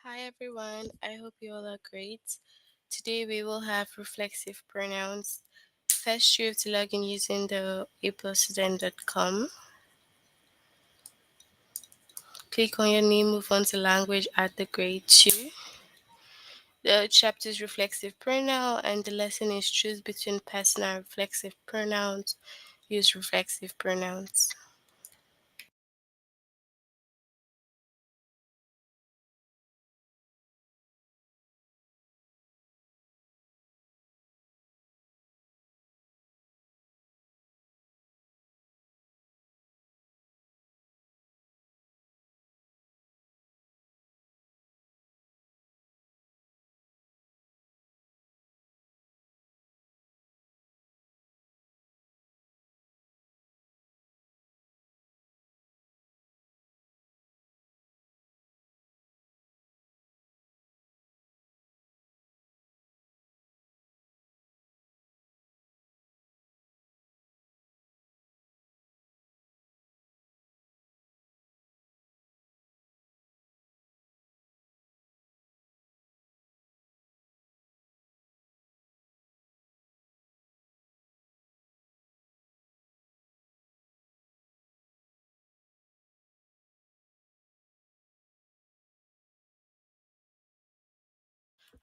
Hi everyone, I hope you all are great. Today we will have reflexive pronouns. First, you have to log in using the aplusstudent.com. Click on your name, move on to language at the grade 2. The chapter is reflexive pronoun, and the lesson is choose between personal and reflexive pronouns. Use reflexive pronouns.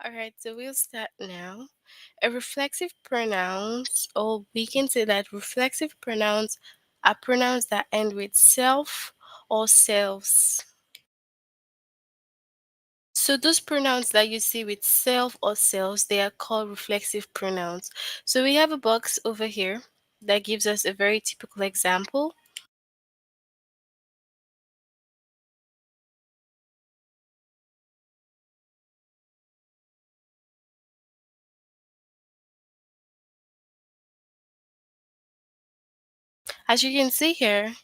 Alright, so we'll start now. A reflexive pronouns, or we can say that reflexive pronouns are pronouns that end with self or selves. So those pronouns that you see with self or selves, they are called reflexive pronouns. So we have a box over here that gives us a very typical example. As you can see here,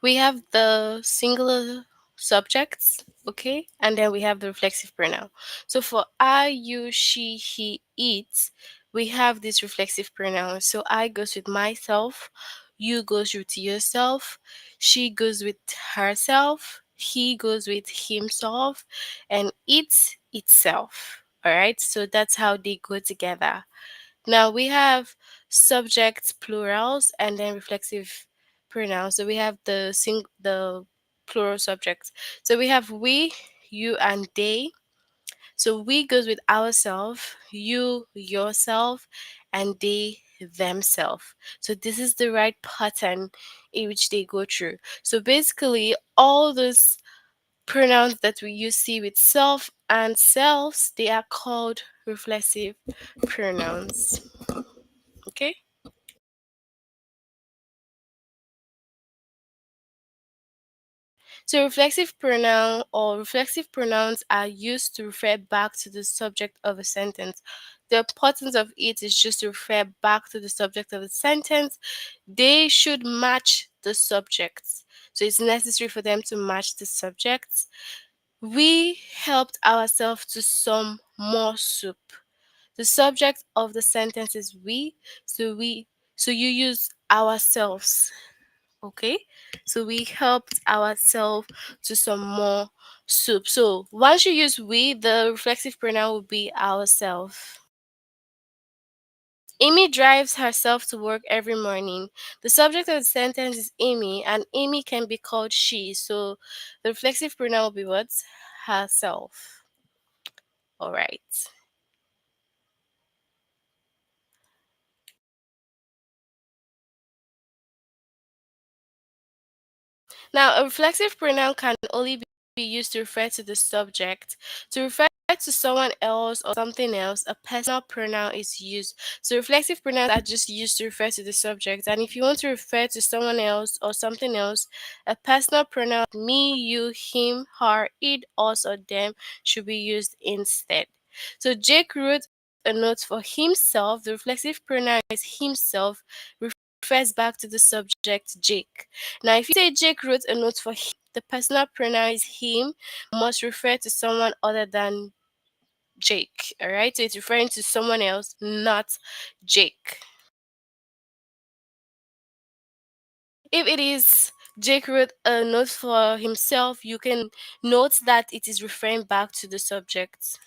we have the singular subjects, okay, and then we have the reflexive pronoun. So for I, you, she, he, it, we have this reflexive pronoun. So I goes with myself, you goes with yourself, she goes with herself, he goes with himself, and it itself. All right, so that's how they go together. Now we have subjects plurals and then reflexive pronouns. So we have the plural subjects. So we have we, you, and they. So we goes with ourselves, you yourself, and they themselves. So this is the right pattern in which they go through. So basically, all those pronouns that you see with self and selves, they are called reflexive pronouns. Okay. So reflexive pronoun or reflexive pronouns are used to refer back to the subject of a sentence. The importance of it is just to refer back to the subject of the sentence. They should match the subjects. So it's necessary for them to match the subjects. We helped ourselves to some more soup. The subject of the sentence is we, so you use ourselves. Okay, so we helped ourselves to some more soup. So once you use we, the reflexive pronoun will be ourselves. Amy drives herself to work every morning. The subject of the sentence is Amy, and Amy can be called she. So the reflexive pronoun will be what? Herself. All right. Now, a reflexive pronoun can only be used to refer to the subject. To refer to someone else or something else, a personal pronoun is used. So, reflexive pronouns are just used to refer to the subject. And if you want to refer to someone else or something else, a personal pronoun, me, you, him, her, it, us, or them, should be used instead. So, Jake wrote a note for himself. The reflexive pronoun is himself, refers back to the subject Jake. Now, if you say Jake wrote a note for him, the personal pronoun is him, must refer to someone other than Jake. All right, so it's referring to someone else, not Jake. If it is Jake wrote a note for himself. You can note that it is referring back to the subject.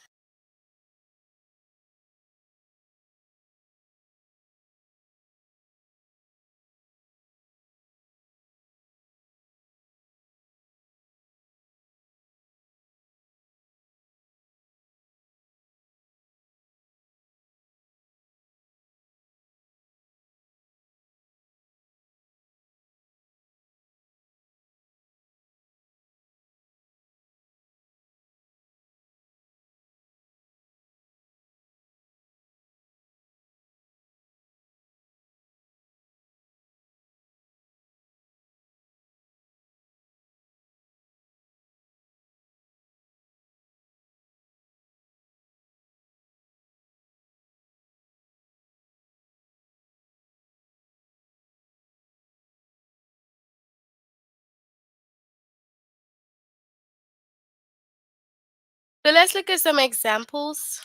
So let's look at some examples.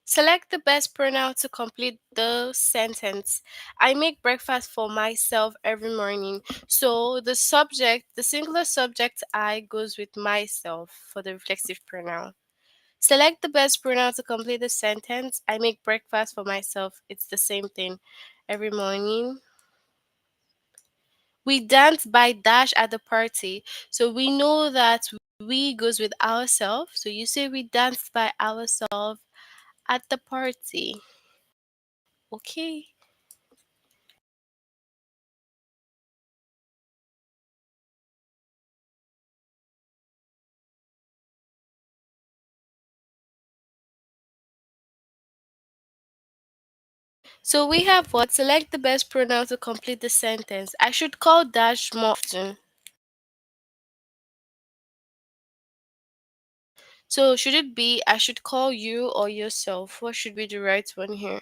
Select the best pronoun to complete the sentence. I make breakfast for myself every morning. So the subject, the singular subject I goes with myself for the reflexive pronoun. Select the best pronoun to complete the sentence. I make breakfast for myself. It's the same thing every morning. We dance by dash at the party. So we know that we goes with ourselves. So you say we danced by ourselves at the party. Okay. So we have what? Select the best pronoun to complete the sentence. I should call dash more often. So should it be I should call you or yourself? What should be the right one here?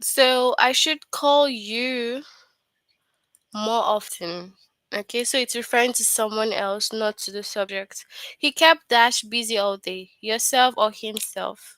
So I should call you more often. Okay, so it's referring to someone else, not to the subject. He kept dash busy all day. Yourself or himself?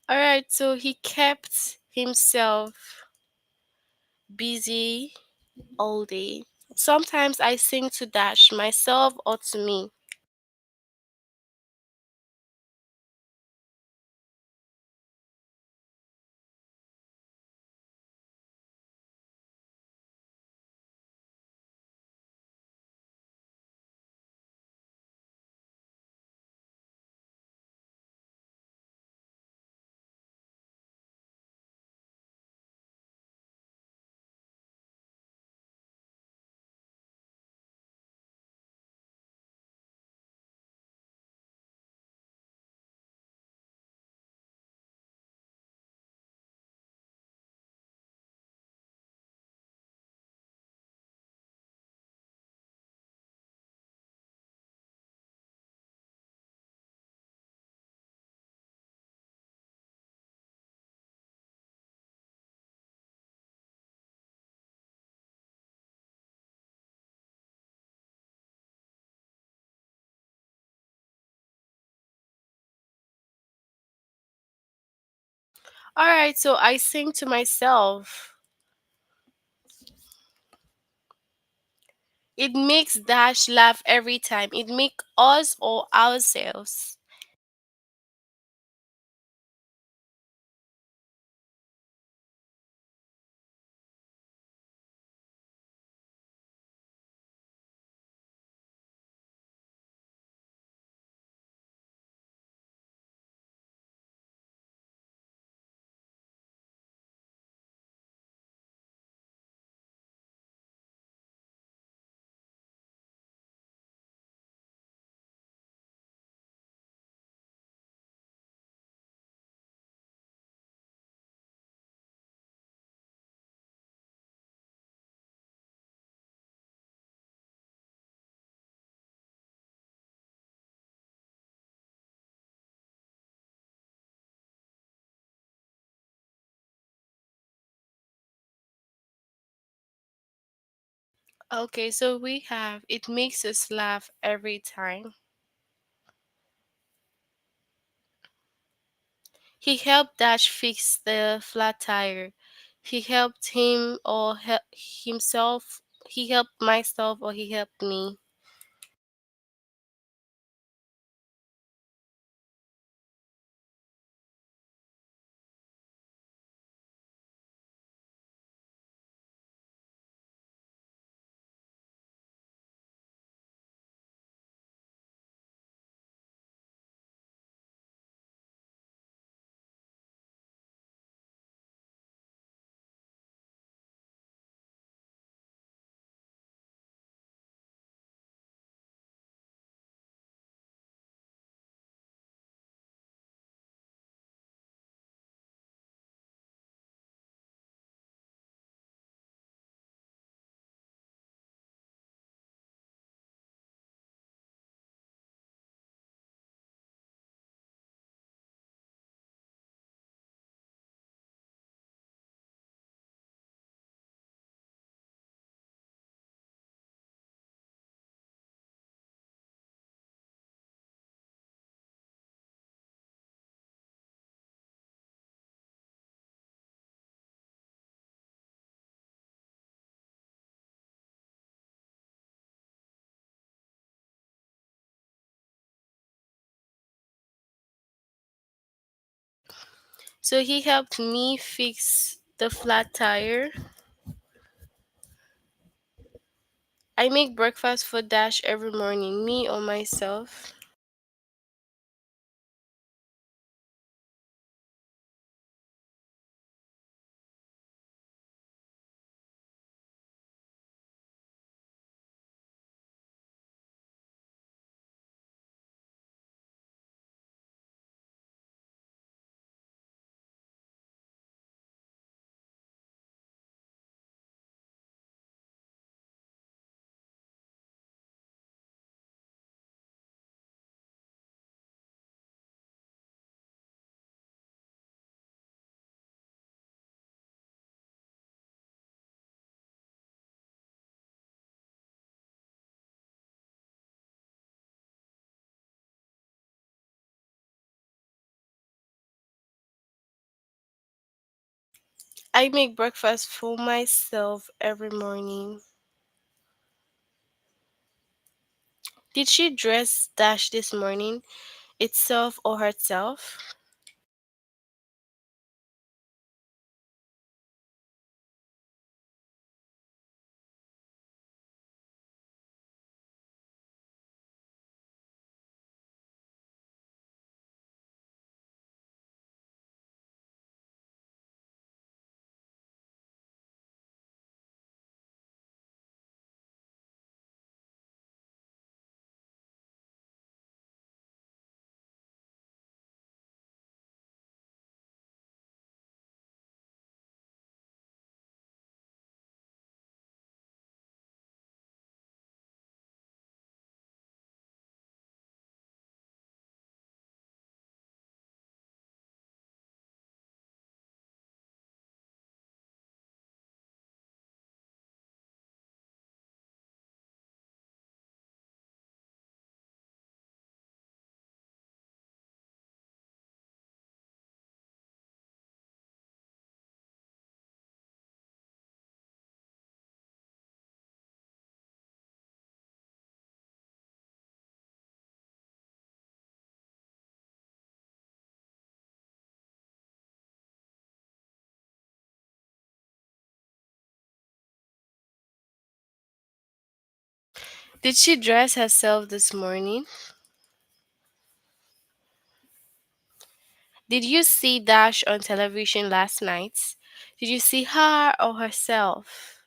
All right, so he kept himself busy all day. Sometimes I sing to Dash, myself or to me. All right, so I sing to myself. It makes Dash laugh every time. It makes us or ourselves. Okay, so we have it makes us laugh every time. He helped Dash fix the flat tire. He helped him or himself. He helped myself or he helped me. So he helped me fix the flat tire. I make breakfast for Dash every morning, me or myself. I make breakfast for myself every morning. Did she dress dash this morning? Itself or herself? Did she dress herself this morning? Did you see Dash on television last night? Did you see her or herself?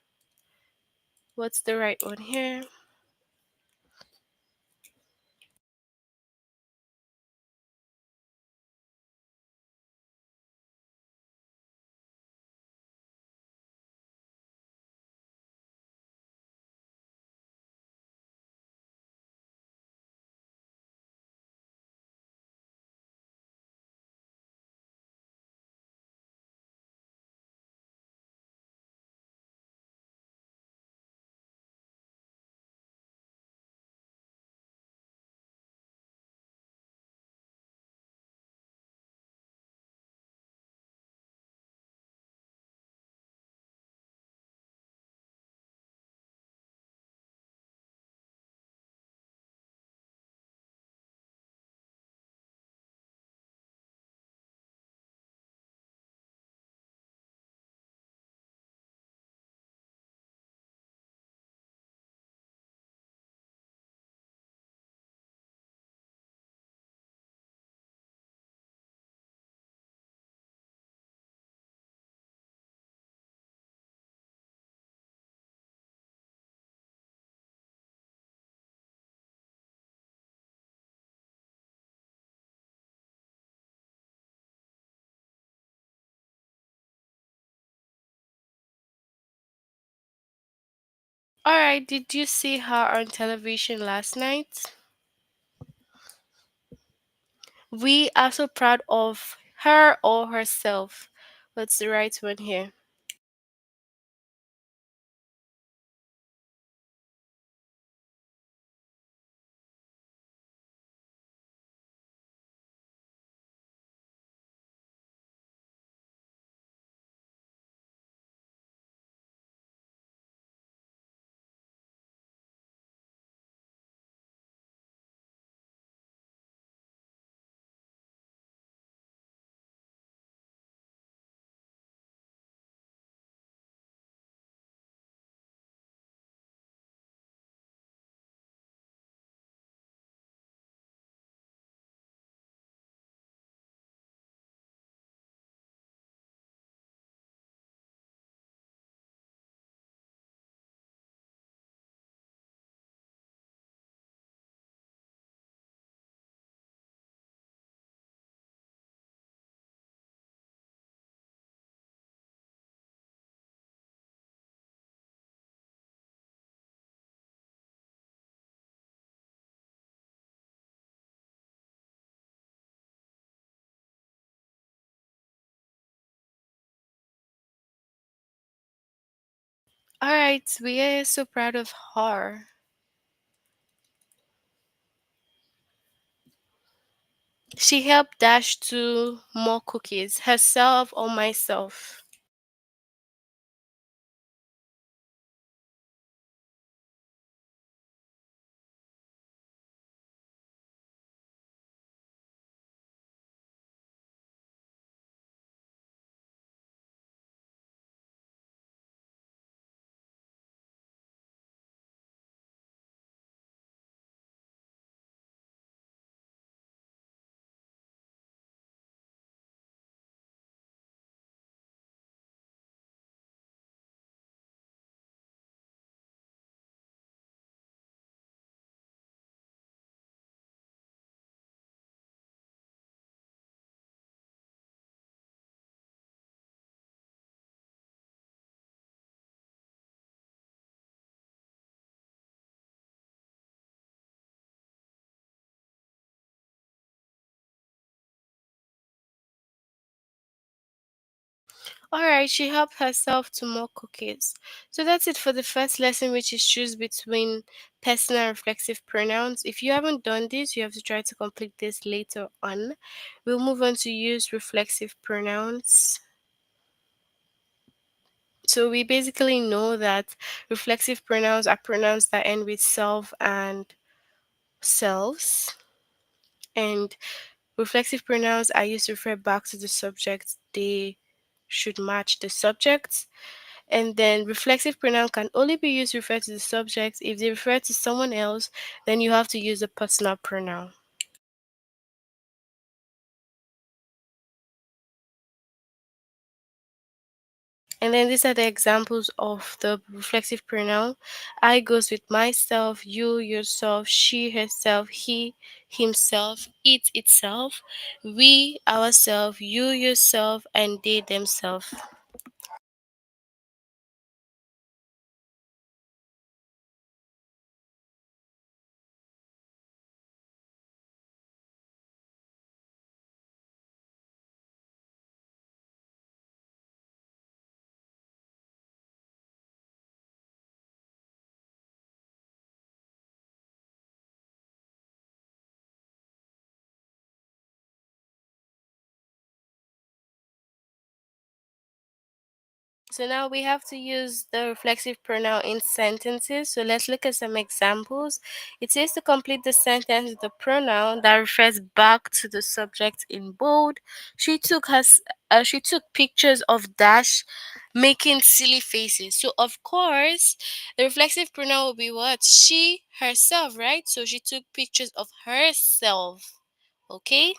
What's the right one here? Alright, did you see her on television last night? We are so proud of her or herself. What's the right one here? Alright, we are so proud of her. She helped Dash to more cookies, herself or myself. Alright, she helped herself to more cookies. So that's it for the first lesson, which is choose between personal and reflexive pronouns. If you haven't done this, you have to try to complete this later on. We'll move on to use reflexive pronouns. So we basically know that reflexive pronouns are pronouns that end with self and selves. And reflexive pronouns are used to refer back to the subject. They should match the subject. And then reflexive pronoun can only be used to refer to the subject. If they refer to someone else, then you have to use a personal pronoun. And then these are the examples of the reflexive pronoun. I goes with myself, you, yourself, she, herself, he, himself, it, itself, we, ourselves, you, yourself, and they, themselves. So now we have to use the reflexive pronoun in sentences. So let's look at some examples. It says to complete the sentence with the pronoun that refers back to the subject in bold. She took pictures of dash making silly faces. So of course, the reflexive pronoun will be what? She herself, right? So she took pictures of herself. Okay?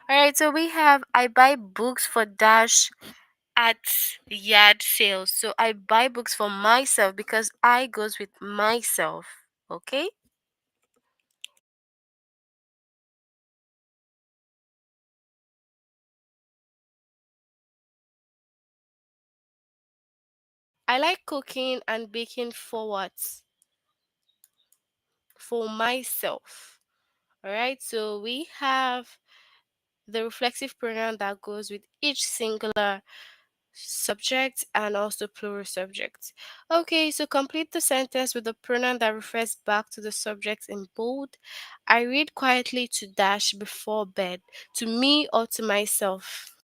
All right, so we have I buy books for dash at yard sales. So I buy books for myself because I goes with myself. Okay? I like cooking and baking for what? For myself. All right? So we have the reflexive pronoun that goes with each singular subject and also plural subject. Okay, so complete the sentence with the pronoun that refers back to the subject in bold. I read quietly to dash before bed, to me or to myself.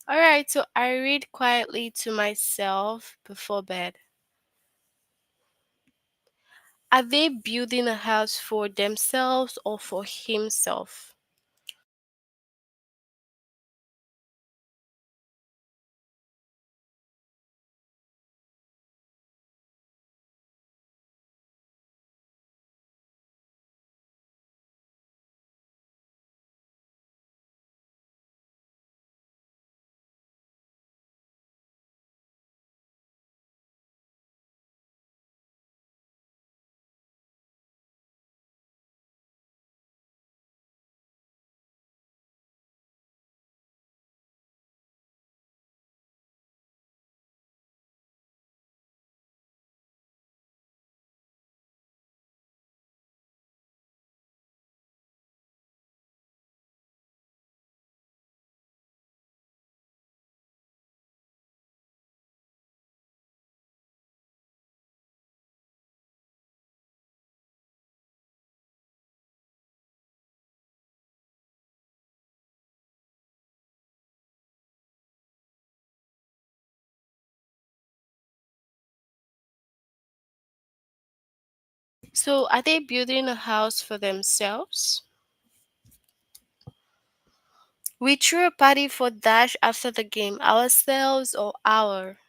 All right, so I read quietly to myself before bed. Are they building a house for themselves or for himself? So, are they building a house for themselves? We threw a party for Dash after the game. Ourselves or our?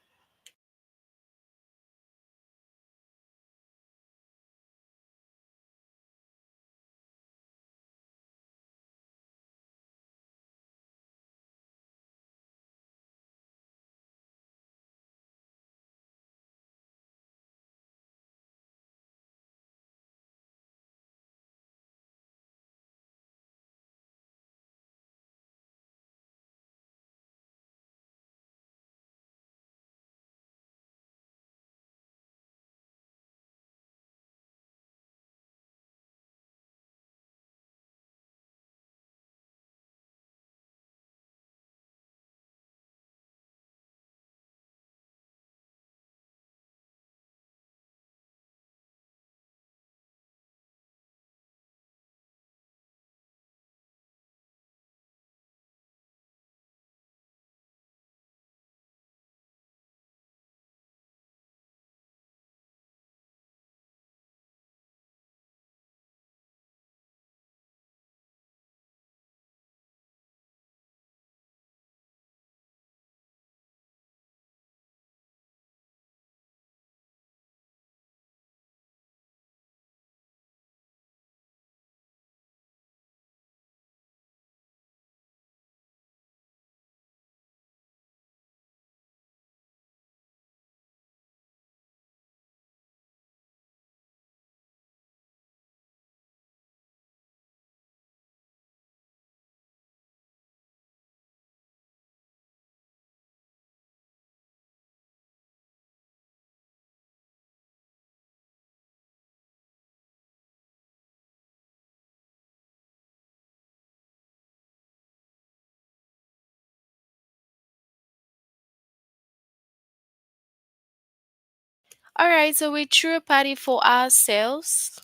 Alright, so we threw a party for ourselves.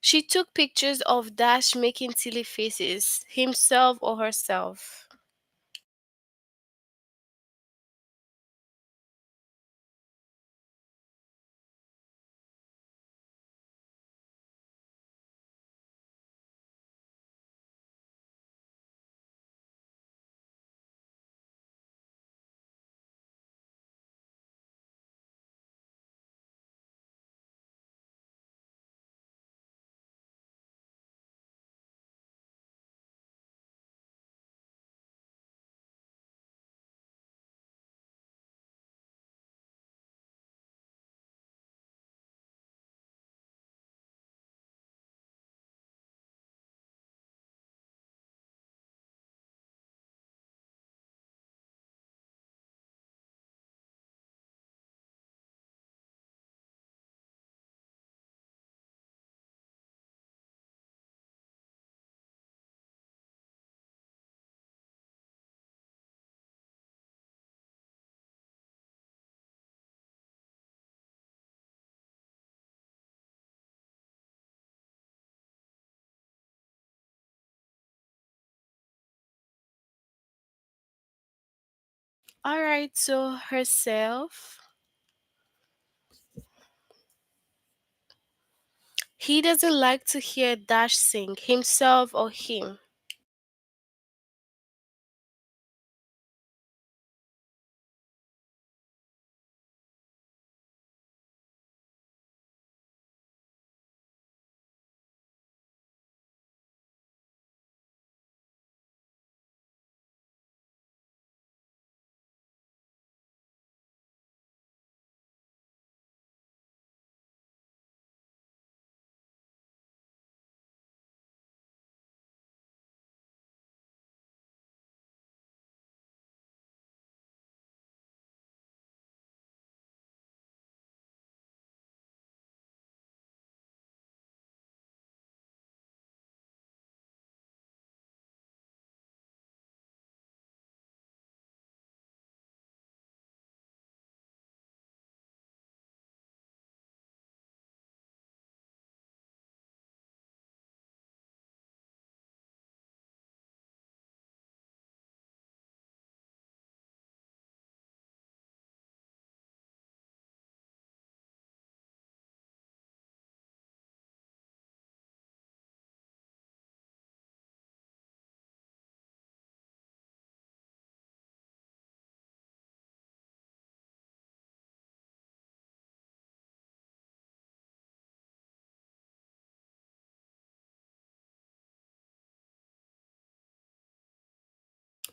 She took pictures of Dash making silly faces, himself or herself. Alright, so herself. He doesn't like to hear Dash sing, himself or him.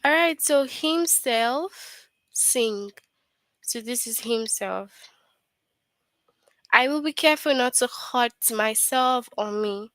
All right, so himself sing. So this is himself. I will be careful not to hurt myself or me.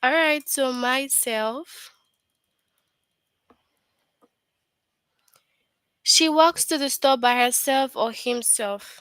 All right, so myself. She walks to the store by herself or himself.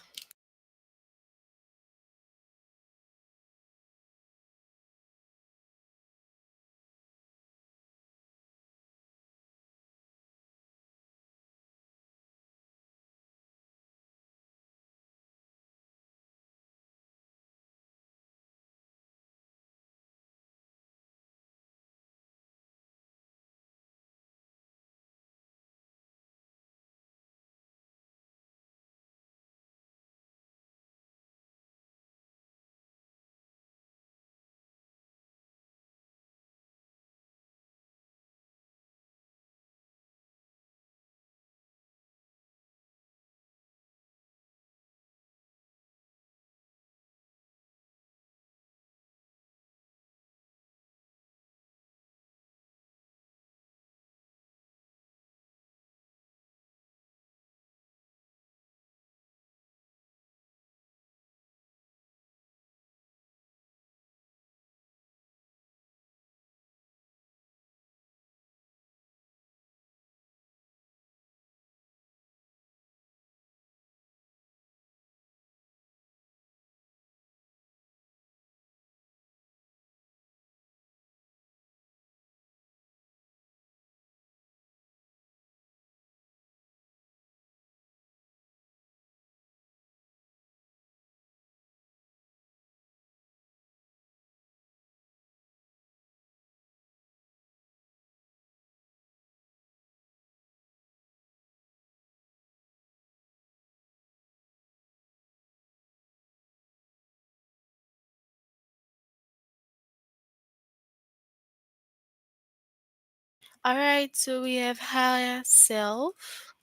All right, so we have herself.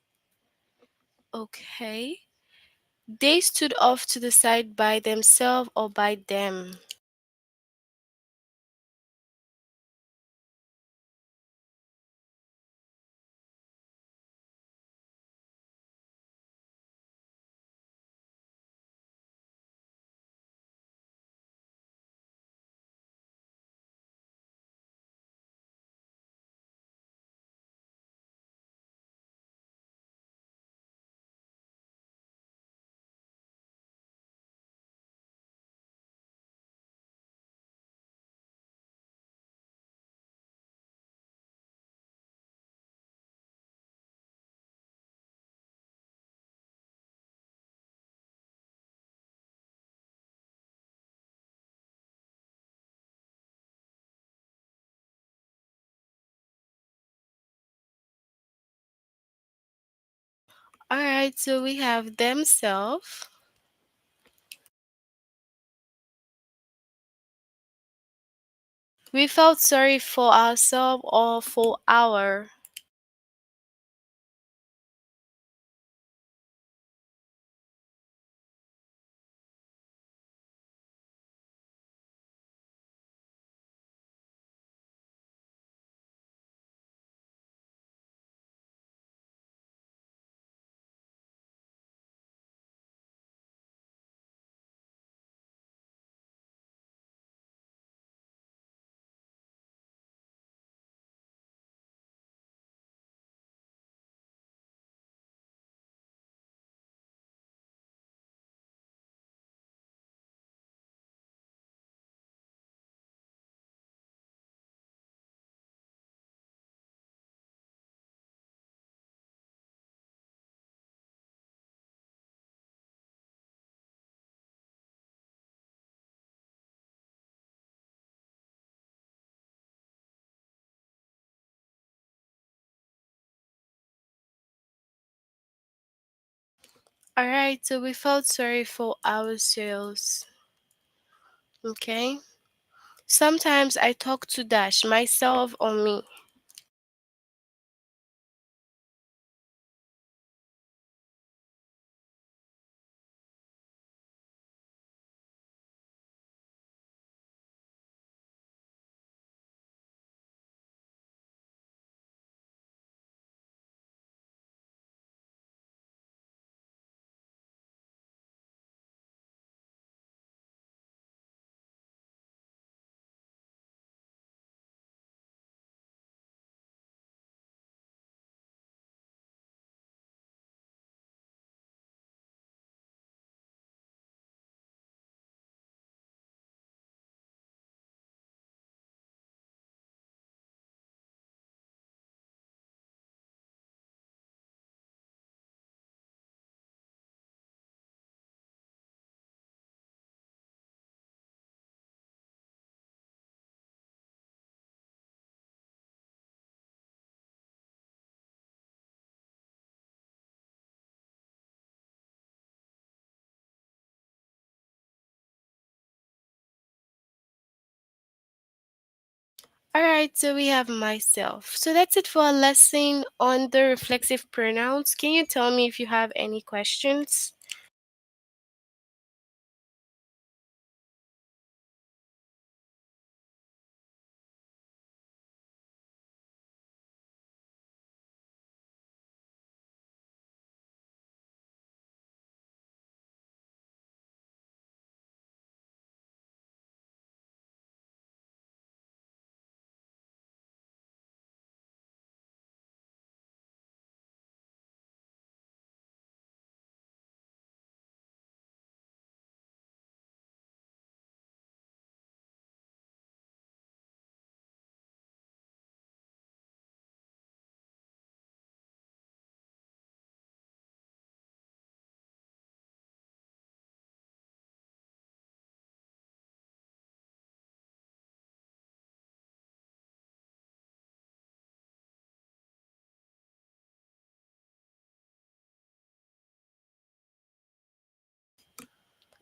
Okay. They stood off to the side by themselves or by them. All right, so we have themselves. We felt sorry for ourselves or for our. Alright, so we felt sorry for ourselves. Okay? Sometimes I talk to Dash, myself or me. Alright, so we have myself. So that's it for our lesson on the reflexive pronouns. Can you tell me if you have any questions?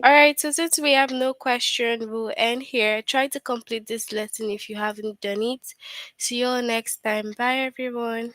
Alright, so since we have no question, we'll end here. Try to complete this lesson if you haven't done it. See you all next time. Bye, everyone.